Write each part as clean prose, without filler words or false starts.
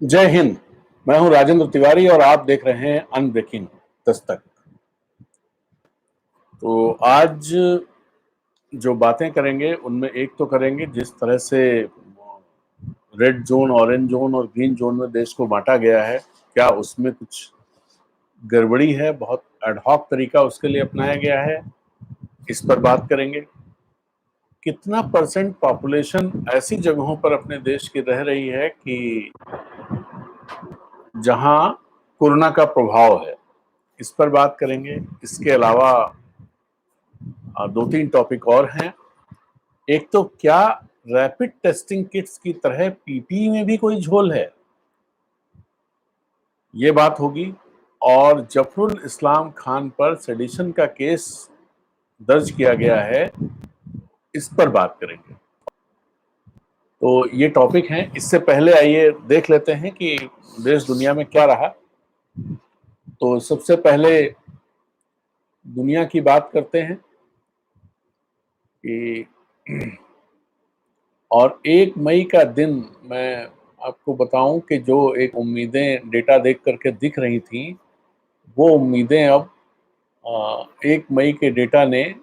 जय हिंद। मैं हूं राजेंद्र तिवारी और आप देख रहे हैं अनब्रेकिंग दस्तक। तो आज जो बातें करेंगे उनमें एक तो करेंगे जिस तरह से रेड जोन, ऑरेंज जोन और ग्रीन जोन में देश को बांटा गया है, क्या उसमें कुछ गड़बड़ी है? बहुत एडहॉक तरीका उसके लिए अपनाया गया है, इस पर बात करेंगे। कितना परसेंट पॉपुलेशन ऐसी जगहों पर अपने देश की रह रही है कि जहां कोरोना का प्रभाव है, इस पर बात करेंगे। इसके अलावा दो तीन टॉपिक और हैं। एक तो क्या रैपिड टेस्टिंग किट्स की तरह पीपीई में भी कोई झोल है, ये बात होगी। और जफरुल इस्लाम खान पर सेडिशन का केस दर्ज किया गया है, इस पर बात करेंगे। तो ये टॉपिक हैं। इससे पहले आइए देख लेते हैं कि देश दुनिया में क्या रहा। तो सबसे पहले दुनिया की बात करते हैं कि और 1 मई का दिन, मैं आपको बताऊं कि जो एक उम्मीदें डेटा देख करके दिख रही थी, वो उम्मीदें अब 1 मई के डेटा ने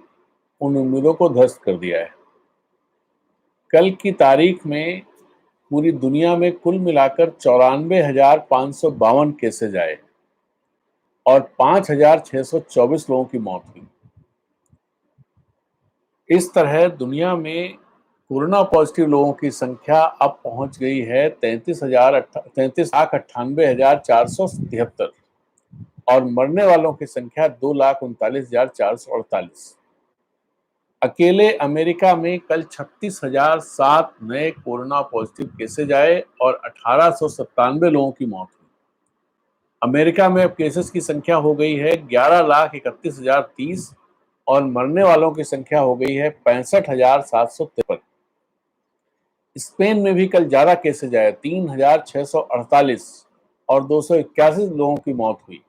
उन उम्मीदों को ध्वस्त कर दिया है। कल की तारीख में पूरी दुनिया में कुल मिलाकर 94,552 केसेज आए और 5,624 लोगों की मौत हुई। इस तरह दुनिया में कोरोना पॉजिटिव लोगों की संख्या अब पहुंच गई है 33,98,477 और मरने वालों की संख्या 2,39,448। अकेले अमेरिका में कल 36,007 नए कोरोना पॉजिटिव केसेज आए और 1,897 लोगों की मौत हुई। अमेरिका में अब केसेस की संख्या हो गई है 11,31,030 और मरने वालों की संख्या हो गई है 65,753। स्पेन में भी कल ज्यादा केसेज आए, 3,648 और 281 लोगों की मौत हुई।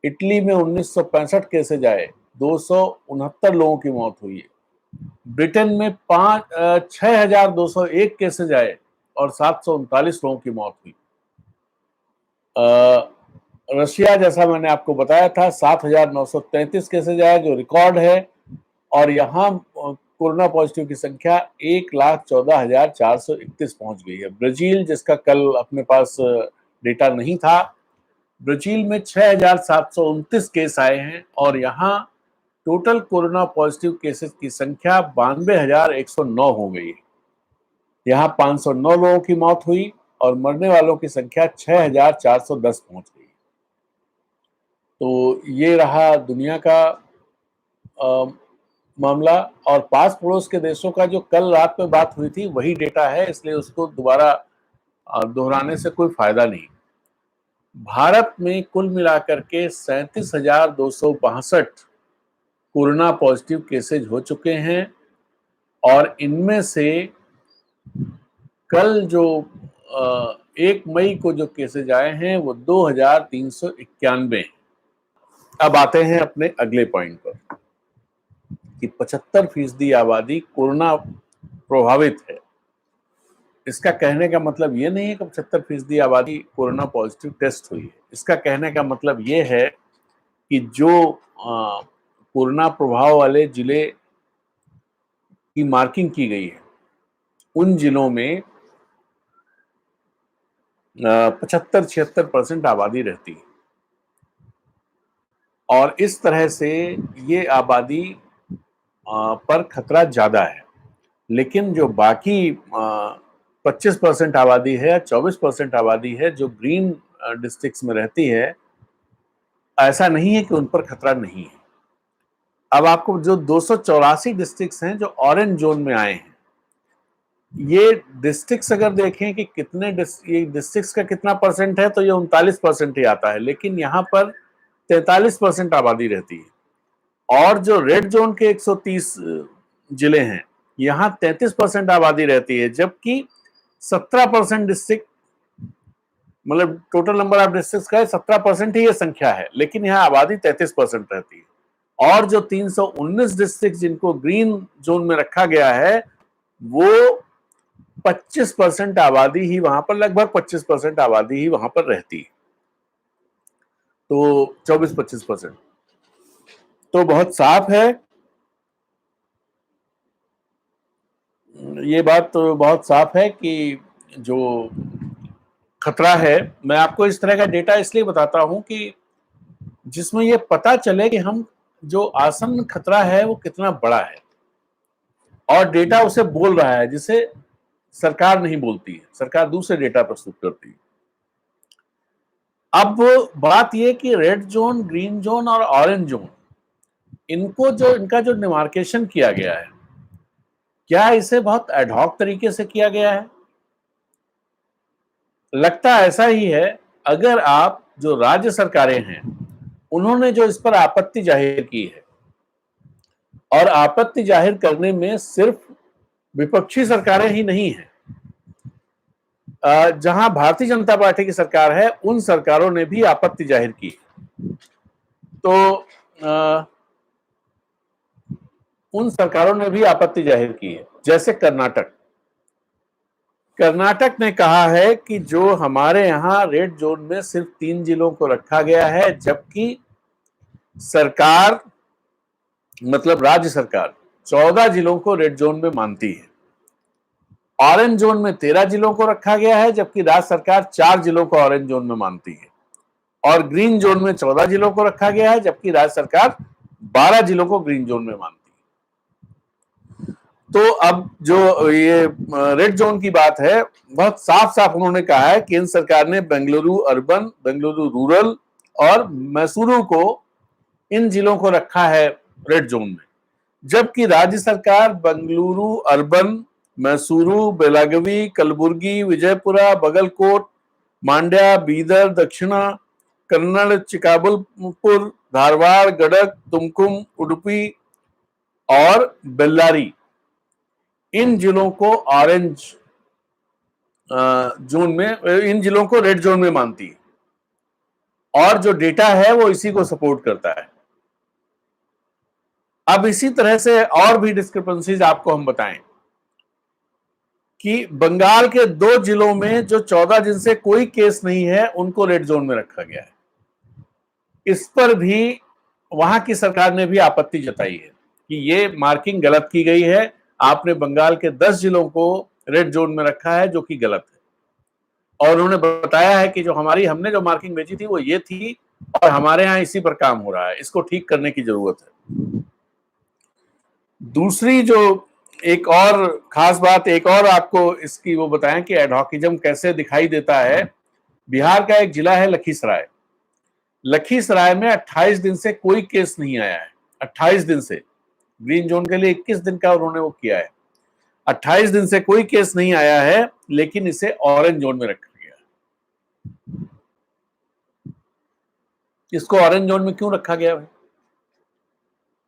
इटली में 1,965 केसेज आए, 269 लोगों की मौत हुई है। ब्रिटेन में 6,201 केसेज आए और 739 लोगों की मौत हुई। रशिया, जैसा मैंने आपको बताया था, 7,933 केसेज आए जो रिकॉर्ड है और यहाँ कोरोना पॉजिटिव की संख्या 1,14,431 पहुंच गई है। ब्राजील, जिसका कल अपने पास डेटा नहीं था, ब्राजील में 6,729 केस आए हैं और यहाँ टोटल कोरोना पॉजिटिव केसेस की संख्या 92,109 हो गई है। यहाँ 509 लोगों की मौत हुई और मरने वालों की संख्या 6,410 पहुंच गई। तो ये रहा दुनिया का मामला। और पास पड़ोस के देशों का जो कल रात में बात हुई थी वही डेटा है, इसलिए उसको दोबारा दोहराने से कोई फायदा नहीं। भारत में कुल मिलाकर के 37,262 कोरोना पॉजिटिव केसेज हो चुके हैं और इनमें से कल जो 1 मई को जो केसेज आए हैं वो 2,391। अब आते हैं अपने अगले पॉइंट पर कि 75% आबादी कोरोना प्रभावित है। इसका कहने का मतलब ये नहीं है कि 75% आबादी कोरोना पॉजिटिव टेस्ट हुई है। इसका कहने का मतलब ये है कि जो कोरोना प्रभाव वाले जिले की मार्किंग की गई है, उन जिलों में 75-76% आबादी रहती है और इस तरह से ये आबादी पर खतरा ज्यादा है। लेकिन जो बाकी 25% आबादी है या 24% आबादी है जो ग्रीन डिस्ट्रिक्ट्स में रहती है, ऐसा नहीं है कि उन पर खतरा नहीं है। अब आपको जो 284 डिस्ट्रिक्ट्स हैं जो ऑरेंज जोन में आए हैं, ये डिस्ट्रिक्ट्स अगर देखें कि कितने ये डिस्ट्रिक्ट्स का कितना परसेंट है, तो ये 39% ही आता है। लेकिन यहाँ पर 43% आबादी रहती है और जो रेड जोन के 130 जिले हैं, यहाँ 33% आबादी रहती है, जबकि 17% डिस्ट्रिक्ट, मतलब टोटल नंबर ऑफ डिस्ट्रिक्ट्स का 17% ही ये संख्या है, लेकिन यहाँ आबादी 33% रहती है। और जो 319 डिस्ट्रिक्ट जिनको ग्रीन जोन में रखा गया है वो 25% आबादी ही वहां पर, लगभग 25% आबादी ही वहां पर रहती है, तो 24-25%। तो बहुत साफ है, ये बात तो बहुत साफ है कि जो खतरा है, मैं आपको इस तरह का डेटा इसलिए बताता हूं कि जिसमें ये पता चले कि हम जो आसन्न खतरा है वो कितना बड़ा है, और डेटा उसे बोल रहा है जिसे सरकार नहीं बोलती है, सरकार दूसरे डेटा प्रस्तुत करती है। अब बात यह कि रेड जोन, ग्रीन जोन और ऑरेंज जोन, इनका जो डिमार्केशन किया गया है, क्या इसे बहुत एडहॉक तरीके से किया गया है? लगता ऐसा ही है। अगर आप जो राज्य सरकारें हैं उन्होंने जो इस पर आपत्ति जाहिर की है, और आपत्ति जाहिर करने में सिर्फ विपक्षी सरकारें ही नहीं हैं, जहां भारतीय जनता पार्टी की सरकार है उन सरकारों ने भी आपत्ति जाहिर की। तो उन सरकारों ने भी आपत्ति जाहिर की है, जैसे कर्नाटक ने कहा है कि जो हमारे यहां रेड जोन में सिर्फ 3 जिलों को रखा गया है, जबकि सरकार, मतलब राज्य सरकार 14 जिलों को रेड जोन में मानती है। ऑरेंज जोन में 13 जिलों को रखा गया है, जबकि राज्य सरकार 4 जिलों को ऑरेंज जोन में मानती है। और ग्रीन जोन में 14 जिलों को रखा गया है, जबकि राज्य सरकार 12 जिलों को ग्रीन जोन में मानती है। तो अब जो ये रेड जोन की बात है, बहुत साफ साफ उन्होंने कहा है, केंद्र सरकार ने बेंगलुरु अर्बन, बेंगलुरु रूरल और मैसूरू को, इन जिलों को रखा है रेड जोन में, जबकि राज्य सरकार बेंगलुरु अर्बन, मैसूरू, बेलागवी, कलबुर्गी, विजयपुरा, बगलकोट, मांड्या, बीदर, दक्षिणा कन्नड़, चिकाबलपुर, धारवाड़, गडक, तुमकुम, उडुपी और बेल्लारी, इन जिलों को ऑरेंज जोन में, इन जिलों को रेड जोन में मानती है। और जो डेटा है वो इसी को सपोर्ट करता है। अब इसी तरह से और भी डिस्क्रिपेंसीज आपको हम बताएं कि बंगाल के 2 जिलों में जो 14 जिनसे कोई केस नहीं है उनको रेड जोन में रखा गया है। इस पर भी वहां की सरकार ने भी आपत्ति जताई है कि ये मार्किंग गलत की गई है, आपने बंगाल के 10 जिलों को रेड जोन में रखा है, जो कि गलत है। और उन्होंने बताया है कि जो हमने जो मार्किंग भेजी थी वो ये थी, और हमारे यहाँ इसी पर काम हो रहा है, इसको ठीक करने की जरूरत है। दूसरी जो एक और खास बात, एक और आपको इसकी वो बताएं कि एडहॉकिज्म कैसे दिखाई देता है। बिहार का एक जिला है लखीसराय। लखीसराय में 28 दिन से कोई केस नहीं आया है। 28 दिन से, ग्रीन जोन के लिए 21 दिन का उन्होंने वो किया है। 28 दिन से कोई केस नहीं आया है, लेकिन इसे ऑरेंज जोन में रखा गया। इसको ऑरेंज जोन में क्यों रखा गया है?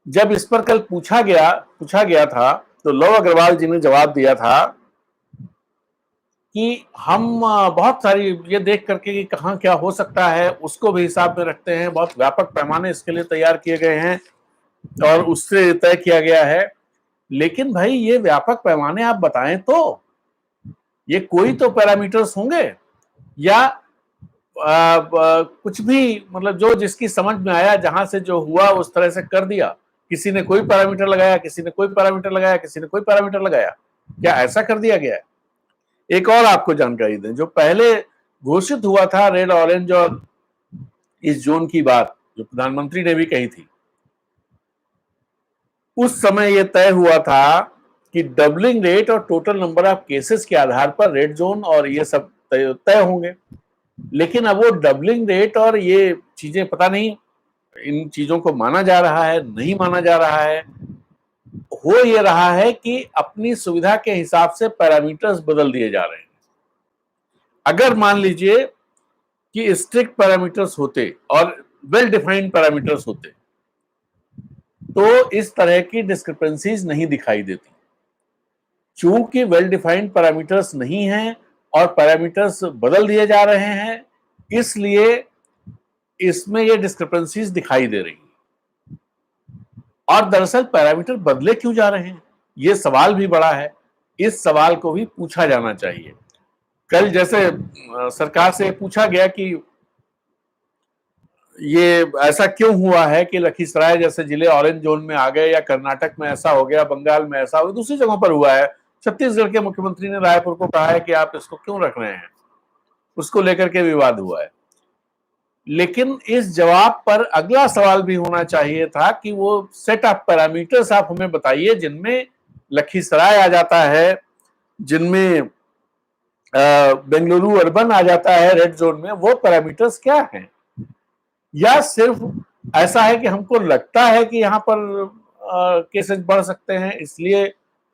जब इस पर कल पूछा गया था, तो लव अग्रवाल जी ने जवाब दिया था कि हम बहुत सारी ये देख करके कि कहाँ क्या हो सकता है उसको भी हिसाब में रखते हैं, बहुत व्यापक पैमाने इसके लिए तैयार किए गए हैं और उससे तय किया गया है। लेकिन भाई ये व्यापक पैमाने आप बताएं तो, ये कोई तो पैरामीटर्स होंगे, या कुछ भी, मतलब जो जिसकी समझ में आया, जहां से जो हुआ उस तरह से कर दिया। किसी ने कोई पैरामीटर लगाया, किसी ने कोई पैरामीटर लगाया, किसी ने कोई पैरामीटर लगाया, क्या ऐसा कर दिया गया है? एक और आपको जानकारी दें, जो पहले घोषित हुआ था रेड, ऑरेंज और इस जोन की बात, जो प्रधानमंत्री ने भी कही थी, उस समय यह तय हुआ था कि डबलिंग रेट और टोटल नंबर ऑफ केसेस के आधार पर रेड जोन और ये सब तय होंगे। लेकिन अब वो डबलिंग रेट और ये चीजें पता नहीं, इन चीजों को माना जा रहा है, नहीं माना जा रहा है। हो ये रहा है कि अपनी सुविधा के हिसाब से पैरामीटर्स बदल दिए जा रहे हैं। अगर मान लीजिए कि स्ट्रिक्ट पैरामीटर्स होते और वेल डिफाइंड पैरामीटर्स होते, तो इस तरह की डिस्क्रिपेंसीज नहीं दिखाई देती। चूंकि वेल डिफाइंड पैरामीटर्स नहीं हैं और पैरामीटर्स बदल दिए जा रहे हैं, इसलिए इसमें ये डिस्क्रिपेंसीज दिखाई दे रही हैं। और दरअसल पैरामीटर बदले क्यों जा रहे हैं, ये सवाल भी बड़ा है। इस सवाल को भी पूछा जाना चाहिए। कल जैसे सरकार से पूछा गया कि ये ऐसा क्यों हुआ है कि लखीसराय जैसे जिले ऑरेंज जोन में आ गए, या कर्नाटक में ऐसा हो गया, बंगाल में ऐसा हो गया, दूसरी जगहों पर हुआ है। छत्तीसगढ़ के मुख्यमंत्री ने रायपुर को कहा है कि आप इसको क्यों रख रहे हैं, उसको लेकर के विवाद हुआ है। लेकिन इस जवाब पर अगला सवाल भी होना चाहिए था कि वो सेट ऑफ पैरामीटर्स आप हमें बताइए जिनमें लखीसराय आ जाता है, जिनमें बेंगलुरु अर्बन आ जाता है रेड जोन में, वो पैरामीटर्स क्या हैं? या सिर्फ ऐसा है कि हमको लगता है कि यहाँ पर केसेस बढ़ सकते हैं इसलिए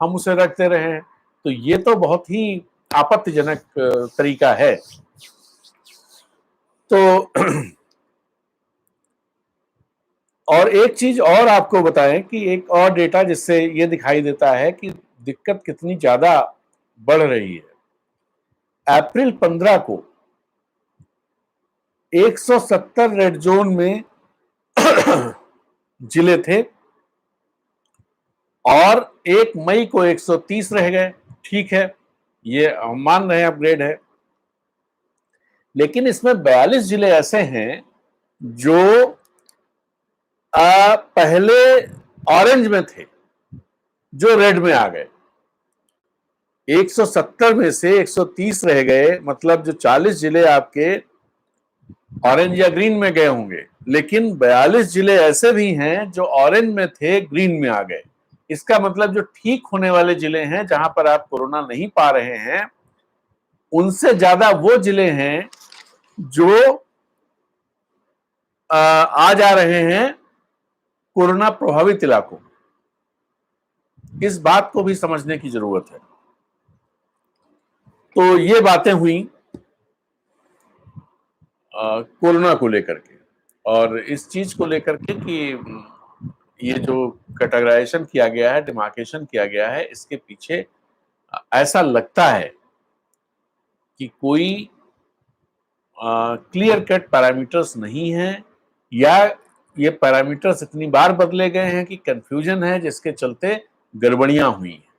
हम उसे रखते रहे हैं? तो ये तो बहुत ही आपत्तिजनक तरीका है। तो और एक चीज और आपको बताएं कि एक और डेटा जिससे ये दिखाई देता है कि दिक्कत कितनी ज्यादा बढ़ रही है। अप्रैल 15 को 170 रेड जोन में जिले थे और 1 मई को 130 रह गए। ठीक है, ये हम मान रहे हैं अपग्रेड है। लेकिन इसमें 42 जिले ऐसे हैं जो पहले ऑरेंज में थे, जो रेड में आ गए। 170 में से 130 रह गए, मतलब जो 40 जिले आपके ऑरेंज या ग्रीन में गए होंगे। लेकिन 42 जिले ऐसे भी हैं जो ऑरेंज में थे, ग्रीन में आ गए। इसका मतलब जो ठीक होने वाले जिले हैं, जहां पर आप कोरोना नहीं पा रहे हैं, उनसे ज्यादा वो जिले हैं जो आ जा रहे हैं कोरोना प्रभावित इलाकों। इस बात को भी समझने की जरूरत है। तो ये बातें हुई कोरोना को लेकर के, और इस चीज को लेकर के कि ये जो कैटेगराइजेशन किया गया है, डिमार्केशन किया गया है, इसके पीछे ऐसा लगता है कि कोई क्लियर कट पैरामीटर्स नहीं है, या ये पैरामीटर्स इतनी बार बदले गए हैं कि कंफ्यूजन है, जिसके चलते गड़बड़ियां हुई हैं।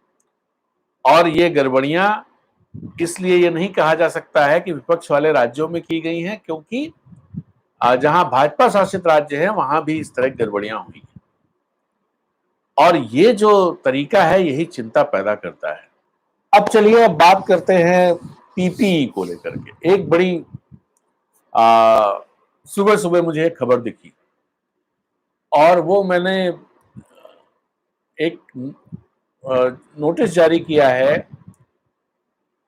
और ये गड़बड़ियां इसलिए ये नहीं कहा जा सकता है कि विपक्ष वाले राज्यों में की गई हैं, क्योंकि जहां भाजपा शासित राज्य है वहां भी इस तरह की गड़बड़ियां हुई हैं। और ये जो तरीका है यही चिंता पैदा करता है। अब चलिए, अब बात करते हैं पीपीई को लेकर के। एक बड़ी सुबह सुबह मुझे एक खबर दिखी, और वो मैंने एक नोटिस जारी किया है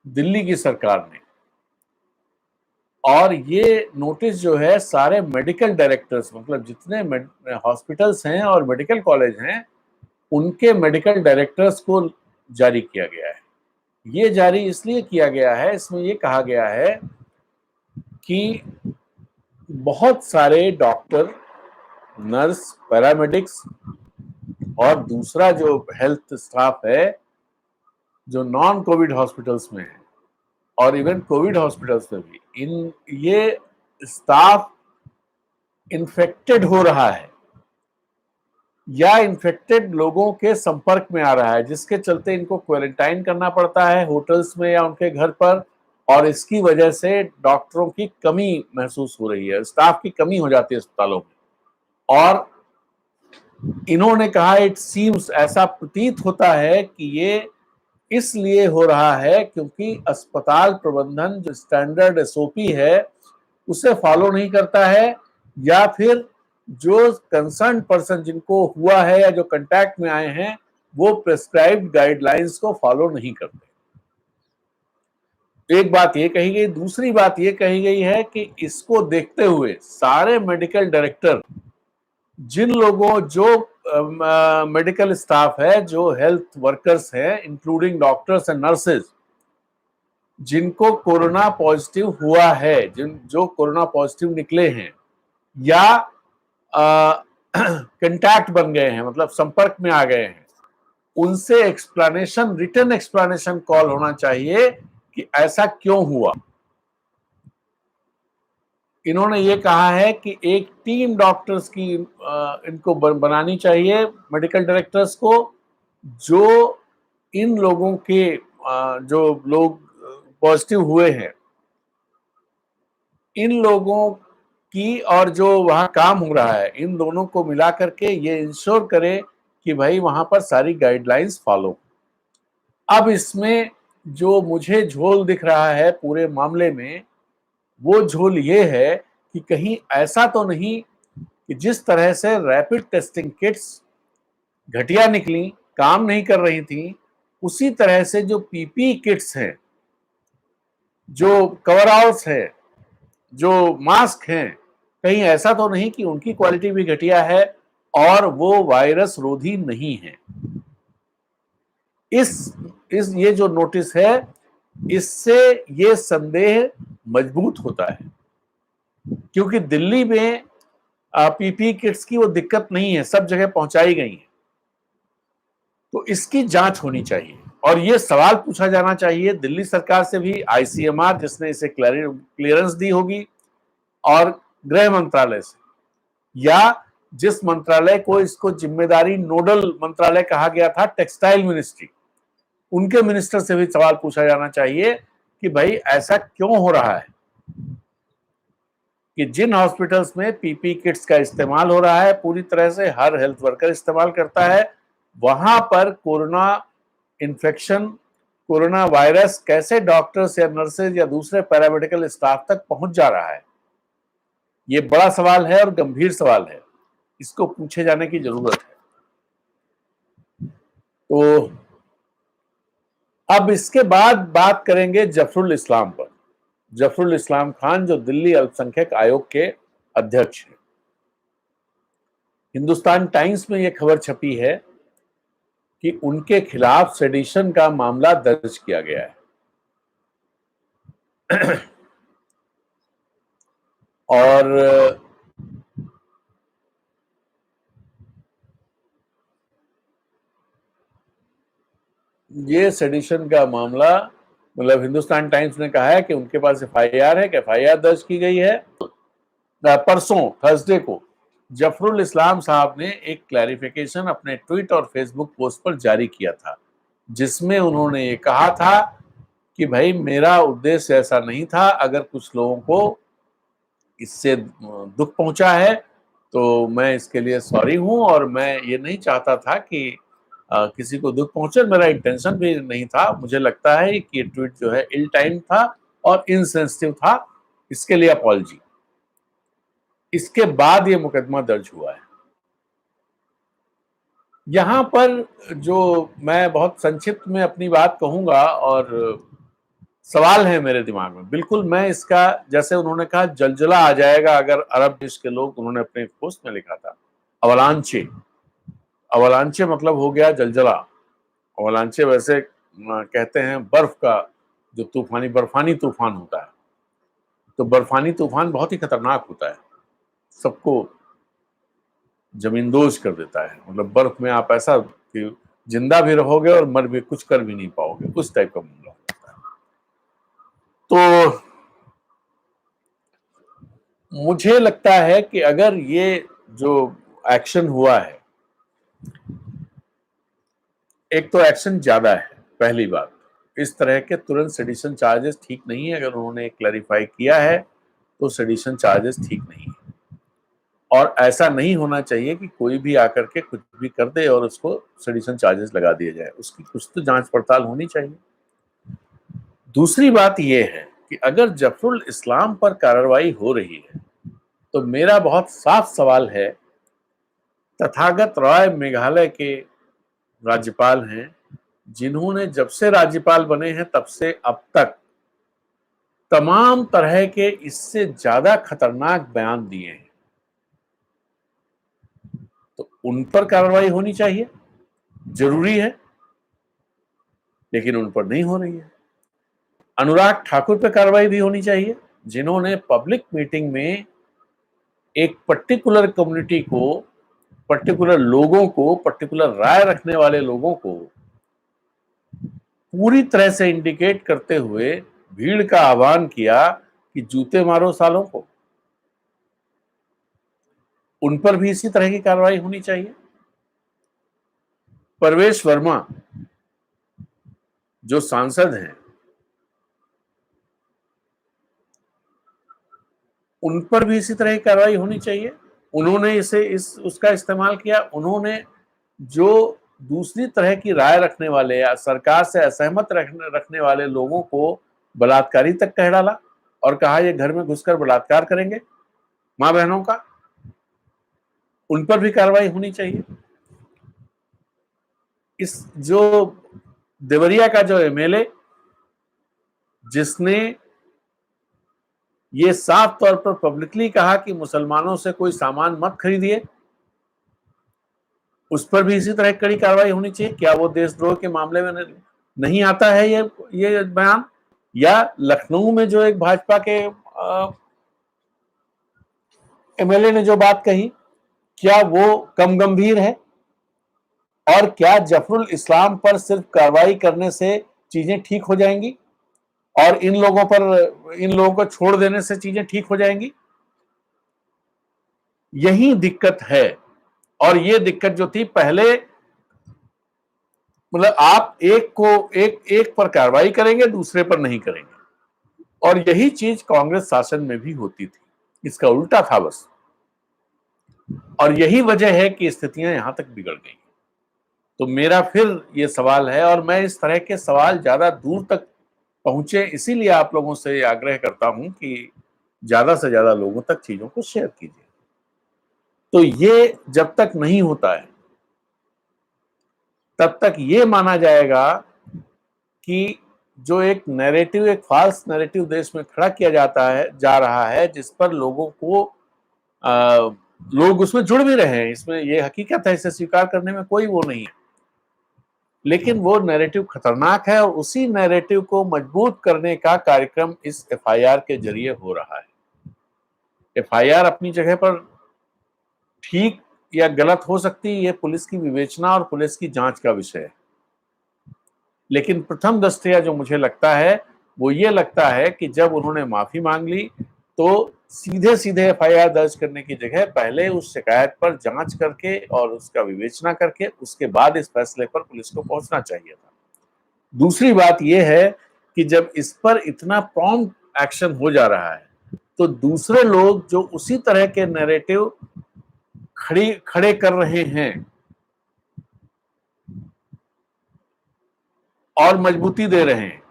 दिल्ली की सरकार ने। और ये नोटिस जो है सारे मेडिकल डायरेक्टर्स, मतलब जितने हॉस्पिटल्स हैं और मेडिकल कॉलेज हैं, उनके मेडिकल डायरेक्टर्स को जारी किया गया है। ये जारी इसलिए किया गया है, इसमें ये कहा गया है कि बहुत सारे डॉक्टर, नर्स, पैरामेडिक्स और दूसरा जो हेल्थ स्टाफ है जो नॉन कोविड हॉस्पिटल्स में है, और इवन कोविड हॉस्पिटल्स में भी, ये स्टाफ इन्फेक्टेड हो रहा है या इन्फेक्टेड लोगों के संपर्क में आ रहा है, जिसके चलते इनको क्वारंटाइन करना पड़ता है होटल्स में या उनके घर पर। और इसकी वजह से डॉक्टरों की कमी महसूस हो रही है, स्टाफ की कमी हो जाती है अस्पतालों में। और इन्होंने कहा, इट सीम्स, ऐसा प्रतीत होता है कि ये इसलिए हो रहा है क्योंकि अस्पताल प्रबंधन जो स्टैंडर्ड एसओपी है उसे फॉलो नहीं करता है, या फिर जो कंसर्न पर्सन जिनको हुआ है या जो कांटेक्ट में आए हैं वो प्रेस्क्राइब्ड गाइडलाइंस को फॉलो नहीं करते। एक बात ये कही गई। दूसरी बात ये कही गई है कि इसको देखते हुए सारे मेडिकल डायरेक्टर, जिन लोगों, जो मेडिकल स्टाफ है, जो हेल्थ वर्कर्स हैं, इंक्लूडिंग डॉक्टर्स एंड नर्सेज, जिनको कोरोना पॉजिटिव हुआ है, जो कोरोना पॉजिटिव निकले हैं या कंटैक्ट बन गए हैं, मतलब संपर्क में आ गए हैं, उनसे एक्सप्लेनेशन, रिटन एक्सप्लेनेशन कॉल होना चाहिए कि ऐसा क्यों हुआ। इन्होंने ये कहा है कि एक टीम डॉक्टर्स की इनको बनानी चाहिए, मेडिकल डायरेक्टर्स को, जो इन लोगों के जो लोग पॉजिटिव हुए हैं, इन लोगों की और जो वहां काम हो रहा है, इन दोनों को मिला करके ये इंश्योर करे कि भाई वहां पर सारी गाइडलाइंस फॉलो। अब इसमें जो मुझे झोल दिख रहा है पूरे मामले में, वो झोल ये है कि कहीं ऐसा तो नहीं कि जिस तरह से रैपिड टेस्टिंग किट्स घटिया निकली, काम नहीं कर रही थी, उसी तरह से जो पीपी किट्स हैं, जो कवर आउट्स हैं, जो मास्क हैं, कहीं ऐसा तो नहीं कि उनकी क्वालिटी भी घटिया है और वो वायरस रोधी नहीं है। इस ये जो नोटिस है, इससे ये संदेह मजबूत होता है, क्योंकि दिल्ली में पीपी किट्स की वो दिक्कत नहीं है, सब जगह पहुंचाई गई है। तो इसकी जांच होनी चाहिए और ये सवाल पूछा जाना चाहिए दिल्ली सरकार से भी, आईसीएमआर जिसने इसे क्लियरेंस दी होगी, और गृह मंत्रालय से, या जिस मंत्रालय को इसको जिम्मेदारी नोडल मंत्रालय कहा गया था, टेक्सटाइल मिनिस्ट्री, उनके मिनिस्टर से भी सवाल पूछा जाना चाहिए कि भाई ऐसा क्यों हो रहा है कि जिन हॉस्पिटल्स में पीपी किट्स का इस्तेमाल हो रहा है, पूरी तरह से हर हेल्थ वर्कर इस्तेमाल करता है, वहां पर कोरोना इन्फेक्शन, कोरोना वायरस कैसे डॉक्टर्स या नर्सेज या दूसरे पैरामेडिकल स्टाफ तक पहुंच जा रहा है। ये बड़ा सवाल है और गंभीर सवाल है, इसको पूछे जाने की जरूरत है। तो अब इसके बाद बात करेंगे जफरुल इस्लाम पर। जफरुल इस्लाम खान जो दिल्ली अल्पसंख्यक आयोग के अध्यक्ष हैं, हिंदुस्तान टाइम्स में यह खबर छपी है कि उनके खिलाफ सेडिशन का मामला दर्ज किया गया है। और ये सेडिशन का मामला, मतलब हिंदुस्तान टाइम्स ने कहा है कि उनके पास एफआईआर है, कि एफआईआर दर्ज की गई है। परसों थर्सडे को जफरुल इस्लाम साहब ने एक क्लैरिफिकेशन अपने ट्वीट और फेसबुक पोस्ट पर जारी किया था, जिसमें उन्होंने ये कहा था कि भाई मेरा उद्देश्य ऐसा नहीं था, अगर कुछ लोगों को इससे दुख पहुंचा है तो मैं इसके लिए सॉरी हूं, और मैं ये नहीं चाहता था कि किसी को दुख पहुंचे, मेरा इंटेंशन भी नहीं था। मुझे लगता है कि ये ट्वीट जो है इल टाइम था और इनसेंसिटिव था, इसके लिए अपॉलजी। इसके बाद ये मुकदमा दर्ज हुआ है। यहां पर जो मैं बहुत संक्षिप्त में अपनी बात कहूंगा, और सवाल है मेरे दिमाग में, बिल्कुल मैं इसका, जैसे उन्होंने कहा जलजला आ जाएगा अगर अरब देश के लोग, उन्होंने अपने पोस्ट में लिखा था अवलांचे। अवलांचे मतलब हो गया जलजला। अवलांचे वैसे कहते हैं बर्फ का जो तूफानी बर्फानी तूफान होता है, तो बर्फानी तूफान बहुत ही खतरनाक होता है, सबको जमींदोज कर देता है। मतलब बर्फ में आप ऐसा कि जिंदा भी रहोगे और मर भी, कुछ कर भी नहीं पाओगे, उस टाइप का मामला होता है। तो मुझे लगता है कि अगर ये जो एक्शन हुआ है, एक तो एक्शन ज्यादा है, पहली बात, इस तरह के तुरंत सेडिशन चार्जेस ठीक नहीं है। अगर उन्होंने क्लैरिफाई किया है तो सेडिशन चार्जेस ठीक नहीं है, और ऐसा नहीं होना चाहिए कि कोई भी आकर के कुछ भी कर दे और उसको सेडिशन चार्जेस लगा दिए जाए। उसकी कुछ तो जांच पड़ताल होनी चाहिए। दूसरी बात यह है कि अगर जफरुल इस्लाम पर कार्रवाई हो रही है, तो मेरा बहुत साफ सवाल है, तथागत रॉय मेघालय के राज्यपाल हैं, जिन्होंने जब से राज्यपाल बने हैं तब से अब तक तमाम तरह के इससे ज्यादा खतरनाक बयान दिए हैं, तो उन पर कार्रवाई होनी चाहिए, जरूरी है, लेकिन उन पर नहीं हो रही है। अनुराग ठाकुर पर कार्रवाई भी होनी चाहिए, जिन्होंने पब्लिक मीटिंग में एक पर्टिकुलर कम्युनिटी को, पर्टिकुलर लोगों को, पर्टिकुलर राय रखने वाले लोगों को पूरी तरह से इंडिकेट करते हुए भीड़ का आह्वान किया कि जूते मारो सालों को, उन पर भी इसी तरह की कार्रवाई होनी चाहिए। परवेश वर्मा जो सांसद हैं, उन पर भी इसी तरह की कार्रवाई होनी चाहिए। उन्होंने उसका इस्तेमाल किया। उन्होंने जो दूसरी तरह की राय रखने वाले या सरकार से असहमत रखने वाले लोगों को बलात्कारी तक कह डाला और कहा ये घर में घुसकर बलात्कार करेंगे मां बहनों का, उन पर भी कार्रवाई होनी चाहिए। इस जो देवरिया का जो एमएलए जिसने ये साफ तौर पर पब्लिकली कहा कि मुसलमानों से कोई सामान मत खरीदिए, उस पर भी इसी तरह कड़ी कार्रवाई होनी चाहिए। क्या वो देशद्रोह के मामले में नहीं आता है ये बयान? या लखनऊ में जो एक भाजपा के एमएलए ने जो बात कही, क्या वो कम गंभीर है? और क्या जफरुल इस्लाम पर सिर्फ कार्रवाई करने से चीजें ठीक हो जाएंगी और इन लोगों को छोड़ देने से चीजें ठीक हो जाएंगी? यही दिक्कत है। और ये दिक्कत जो थी पहले, मतलब आप एक पर कार्रवाई करेंगे, दूसरे पर नहीं करेंगे, और यही चीज कांग्रेस शासन में भी होती थी। इसका उल्टा था बस। और यही वजह है कि स्थितियां यहां तक बिगड़ गई। तो मेरा फिर ये सवाल है, और मैं इस तरह के सवाल ज्यादा दूर तक पहुंचे इसीलिए आप लोगों से आग्रह करता हूं कि ज्यादा से ज्यादा लोगों तक चीजों को शेयर कीजिए। तो ये जब तक नहीं होता है तब तक ये माना जाएगा कि जो एक नैरेटिव, एक फाल्स नैरेटिव देश में खड़ा किया जा रहा है, जिस पर लोग उसमें जुड़ भी रहे हैं, इसमें ये हकीकत है, इसे स्वीकार करने में कोई वो नहीं है, लेकिन वो नैरेटिव खतरनाक है और उसी नैरेटिव को मजबूत करने का कार्यक्रम इस एफआईआर के जरिए हो रहा है। एफआईआर अपनी जगह पर ठीक या गलत हो सकती है, ये पुलिस की विवेचना और पुलिस की जांच का विषय है, लेकिन प्रथम दृष्टया जो मुझे लगता है वो ये लगता है कि जब उन्होंने माफी मांग ली तो सीधे सीधे एफआईआर दर्ज करने की जगह पहले उस शिकायत पर जांच करके और उसका विवेचना करके उसके बाद इस फैसले पर पुलिस को पहुंचना चाहिए था। दूसरी बात यह है कि जब इस पर इतना प्रॉम्प्ट एक्शन हो जा रहा है तो दूसरे लोग जो उसी तरह के नैरेटिव खड़े कर रहे हैं और मजबूती दे रहे हैं,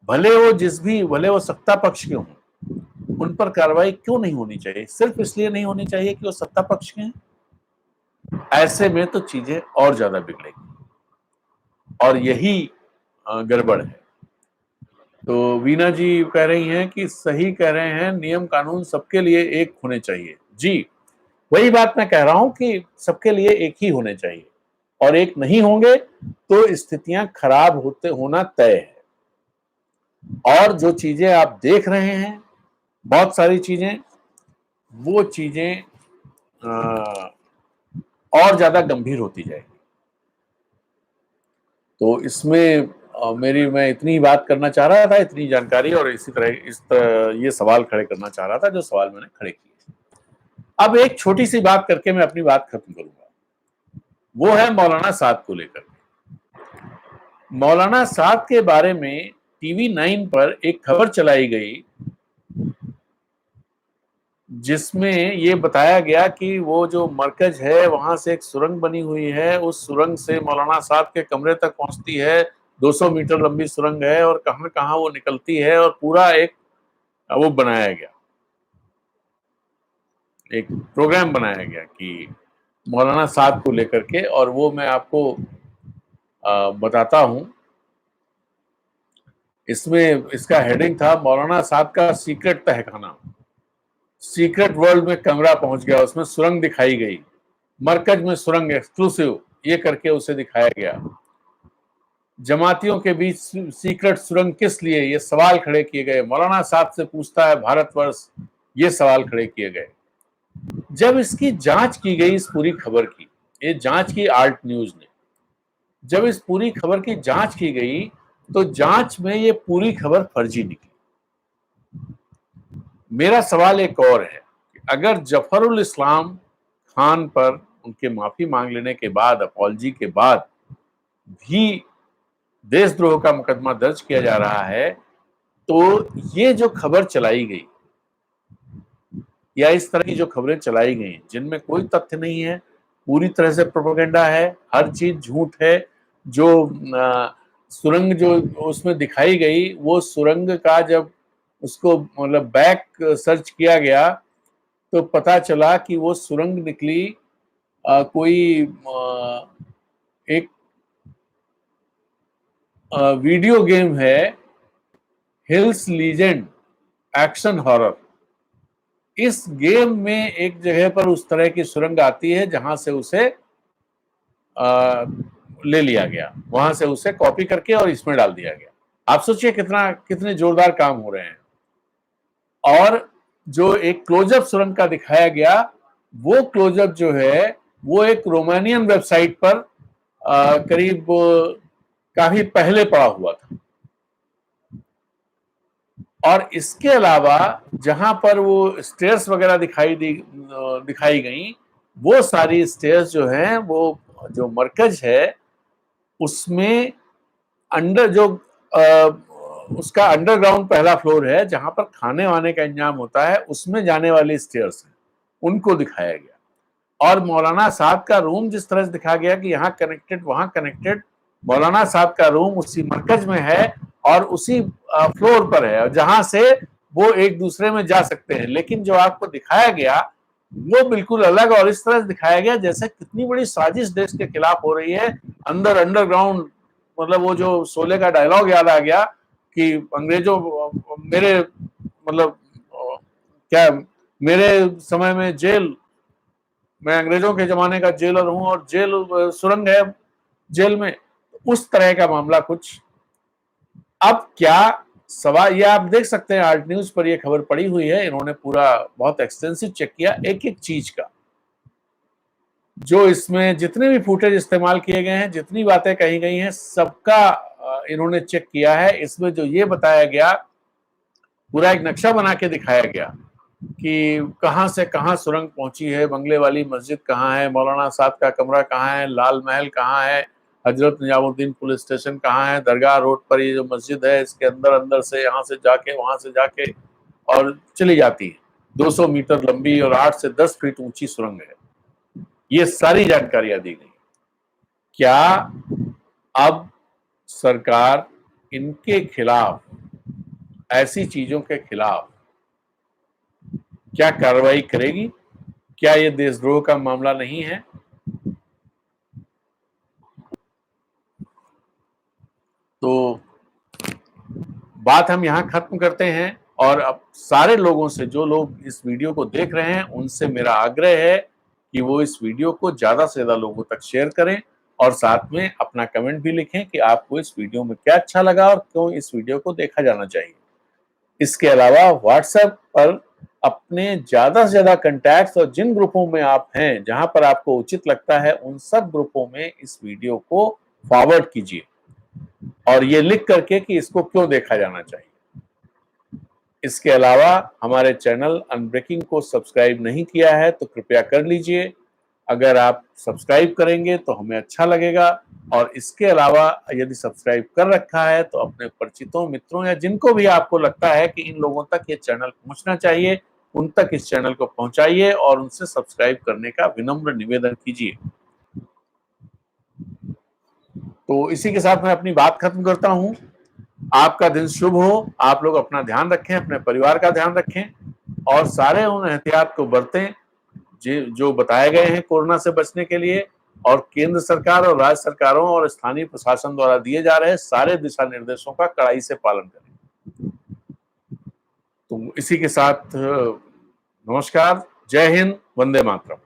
भले वो सत्ता पक्ष के हों, उन पर कार्रवाई क्यों नहीं होनी चाहिए? सिर्फ इसलिए नहीं होनी चाहिए कि वो सत्ता पक्ष के हैं। ऐसे में तो चीजें और ज्यादा बिगड़ेगी और यही गड़बड़ है। तो वीना जी कह रही हैं कि सही कह रहे हैं, नियम कानून सबके लिए एक होने चाहिए। जी, वही बात मैं कह रहा हूं कि सबके लिए एक ही होने चाहिए, और एक नहीं होंगे तो स्थितियां खराब होना तय है। और जो चीजें आप देख रहे हैं, बहुत सारी चीजें, वो चीजें और ज्यादा गंभीर होती जाएगी। तो इसमें मैं इतनी बात करना चाह रहा था, इतनी जानकारी, और इसी तरह ये सवाल खड़े करना चाह रहा था जो सवाल मैंने खड़े किए। अब एक छोटी सी बात करके मैं अपनी बात खत्म करूंगा, वो है मौलाना साद को लेकर। मौलाना साद के बारे में टीवी 9 पर एक खबर चलाई गई जिसमें ये बताया गया कि वो जो मरकज है वहां से एक सुरंग बनी हुई है, उस सुरंग से मौलाना साहब के कमरे तक पहुंचती है, 200 मीटर लंबी सुरंग है, और कहां कहां वो निकलती है, और पूरा एक वो बनाया गया, एक प्रोग्राम बनाया गया कि मौलाना साहब को लेकर के। और वो मैं आपको बताता हूं, इसमें इसका हेडिंग था मौलाना साहब का सीक्रेट तहखाना, सीक्रेट वर्ल्ड में कमरा पहुंच गया, उसमें सुरंग दिखाई गई, मरकज में सुरंग एक्सक्लूसिव, ये करके उसे दिखाया गया। जमातियों के बीच सीक्रेट सुरंग किस लिए, ये सवाल खड़े किए गए। मौलाना साहब से पूछता है भारतवर्ष, ये सवाल खड़े किए गए। जब इसकी जांच की गई, इस पूरी खबर की, ये जांच की आल्ट न्यूज ने, जब इस पूरी खबर की जांच की गई तो जांच में ये पूरी खबर फर्जी निकली। मेरा सवाल एक और है कि अगर जफरुल इस्लाम खान पर उनके माफी मांग लेने के बाद, अपॉलजी के बाद भी देशद्रोह का मुकदमा दर्ज किया जा रहा है, तो ये जो खबर चलाई गई या इस तरह की जो खबरें चलाई गई जिनमें कोई तथ्य नहीं है, पूरी तरह से प्रोपेगेंडा है, हर चीज झूठ है। जो सुरंग जो उसमें दिखाई गई, वो सुरंग का जब उसको मतलब बैक सर्च किया गया तो पता चला कि वो सुरंग निकली कोई एक वीडियो गेम है, हिल्स लीजेंड एक्शन हॉरर। इस गेम में एक जगह पर उस तरह की सुरंग आती है जहां से उसे ले लिया गया, वहां से उसे कॉपी करके और इसमें डाल दिया गया। आप सोचिए कितने जोरदार काम हो रहे हैं। और जो एक क्लोजअप सुरंग का दिखाया गया, वो क्लोजअप जो है वो एक रोमानियन वेबसाइट पर करीब काफी पहले पड़ा हुआ था। और इसके अलावा जहां पर वो स्टेयर्स वगैरह दिखाई गई, वो सारी स्टेयर्स जो हैं, वो जो मरकज है उसमें अंडर जो उसका अंडरग्राउंड पहला फ्लोर है जहां पर खाने वाने का इंतजाम होता है, उसमें जाने वाली स्टेयर्स हैं, उनको दिखाया गया। और मौलाना साहब का रूम जिस तरह से दिखाया गया कि यहाँ कनेक्टेड वहां कनेक्टेड, मौलाना साहब का रूम उसी मरकज में है और उसी फ्लोर पर है जहां से वो एक दूसरे में जा सकते हैं। लेकिन जो आपको दिखाया गया वो बिल्कुल अलग और इस तरह से दिखाया गया जैसे कितनी बड़ी साजिश देश के खिलाफ हो रही है। अंदर अंडरग्राउंड, मतलब वो जो शोले का डायलॉग याद आ गया कि अंग्रेजों मेरे मतलब क्या मेरे समय में जेल, मैं अंग्रेजों के जमाने का जेलर हूं और जेल सुरंग है जेल में, उस तरह का मामला कुछ। अब क्या सवाल, ये आप देख सकते हैं आर्ट न्यूज पर ये खबर पड़ी हुई है, इन्होंने पूरा बहुत एक्सटेंसिव चेक किया एक एक चीज का। जो इसमें जितने भी फुटेज इस्तेमाल किए गए हैं, जितनी बातें कही गई हैं, सबका इन्होंने चेक किया है। इसमें जो ये बताया गया, पूरा एक नक्शा बना के दिखाया गया कि कहां से कहां सुरंग पहुंची है, बंगले वाली मस्जिद कहां है, मौलाना साहब का कमरा कहां है, लाल महल कहां है, हजरत निजामुद्दीन पुलिस स्टेशन कहां है, दरगाह रोड पर ये जो मस्जिद है इसके अंदर अंदर से यहाँ से जाके वहां से जाके और चली जाती है। 200 मीटर लंबी और 8 से 10 फीट ऊंची सुरंग है। ये सारी जानकारियां दी गई। क्या अब सरकार इनके खिलाफ, ऐसी चीजों के खिलाफ क्या कार्रवाई करेगी? क्या ये देशद्रोह का मामला नहीं है? तो बात हम यहां खत्म करते हैं और अब सारे लोगों से, जो लोग इस वीडियो को देख रहे हैं, उनसे मेरा आग्रह है कि वो इस वीडियो को ज्यादा से ज्यादा लोगों तक शेयर करें और साथ में अपना कमेंट भी लिखें कि आपको इस वीडियो में क्या अच्छा लगा और क्यों इस वीडियो को देखा जाना चाहिए। इसके अलावा व्हाट्सएप पर अपने ज्यादा से ज्यादा कॉन्टैक्ट्स और जिन ग्रुपों में आप हैं, जहां पर आपको उचित लगता है, उन सब ग्रुपों में इस वीडियो को फॉरवर्ड कीजिए और ये लिख करके कि इसको क्यों देखा जाना चाहिए। इसके अलावा हमारे चैनल अनब्रेकिंग को सब्सक्राइब नहीं किया है तो कृपया कर लीजिए। अगर आप सब्सक्राइब करेंगे तो हमें अच्छा लगेगा। और इसके अलावा यदि सब्सक्राइब कर रखा है तो अपने परिचितों, मित्रों या जिनको भी आपको लगता है कि इन लोगों तक ये चैनल पहुंचना चाहिए, उन तक इस चैनल को पहुंचाइए और उनसे सब्सक्राइब करने का विनम्र निवेदन कीजिए। तो इसी के साथ मैं अपनी बात खत्म करता हूं। आपका दिन शुभ हो। आप लोग अपना ध्यान रखें, अपने परिवार का ध्यान रखें और सारे उन एहतियात को बरतें जो बताए गए हैं कोरोना से बचने के लिए, और केंद्र सरकार और राज्य सरकारों और स्थानीय प्रशासन द्वारा दिए जा रहे सारे दिशा निर्देशों का कड़ाई से पालन करें। तो इसी के साथ नमस्कार, जय हिंद, वंदे मातरम।